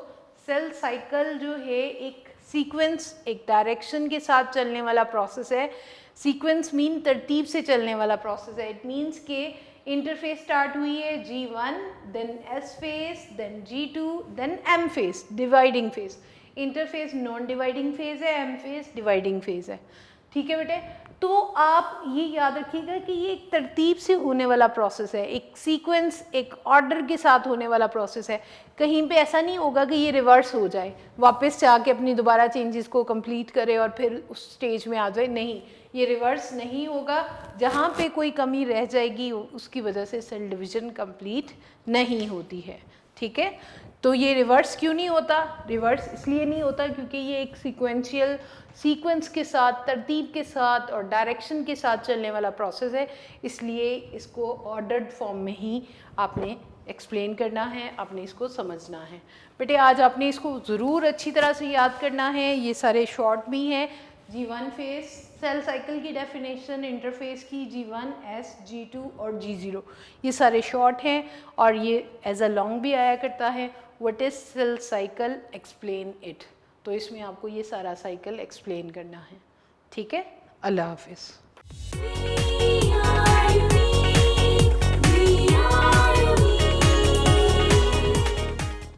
सेल साइकिल जो है एक सीक्वेंस, एक डायरेक्शन के साथ चलने वाला प्रोसेस है। सीक्वेंस मीन तरतीब से चलने वाला प्रोसेस है। इट मीन्स के इंटरफेस स्टार्ट हुई है G1, then S phase, then G2, then M phase, dividing phase. Interphase non dividing phase है, M फेज डिवाइडिंग फेज है। ठीक है बेटे, तो आप ये याद रखिएगा कि ये एक तरतीब से होने वाला प्रोसेस है, एक सीक्वेंस, एक ऑर्डर के साथ होने वाला प्रोसेस है। कहीं पे ऐसा नहीं होगा कि ये रिवर्स हो जाए, वापस से आके अपनी दोबारा चेंजेस को कंप्लीट करे और फिर उस स्टेज में आ जाए। नहीं, ये रिवर्स नहीं होगा। जहाँ पे कोई कमी रह जाएगी उसकी वजह से सेल डिवीजन कंप्लीट नहीं होती है। ठीक है, तो ये रिवर्स क्यों नहीं होता? रिवर्स इसलिए नहीं होता क्योंकि ये एक सीक्वेंशियल सीक्वेंस के साथ, तरतीब के साथ और डायरेक्शन के साथ चलने वाला प्रोसेस है। इसलिए इसको ऑर्डर्ड फॉर्म में ही आपने एक्सप्लेन करना है, आपने इसको समझना है। बेटे आज आपने इसको ज़रूर अच्छी तरह से याद करना है। ये सारे शॉर्ट भी हैं। G1 फेज सेल साइकिल की डेफिनेशन, इंटरफेस की G1, S, G2 और G0, ये सारे शॉर्ट हैं और ये एज अ लॉन्ग भी आया करता है। What is cell cycle, explain it. तो इसमें आपको ये सारा साइकिल एक्सप्लेन करना है। ठीक है, अल्लाह हाफिज़।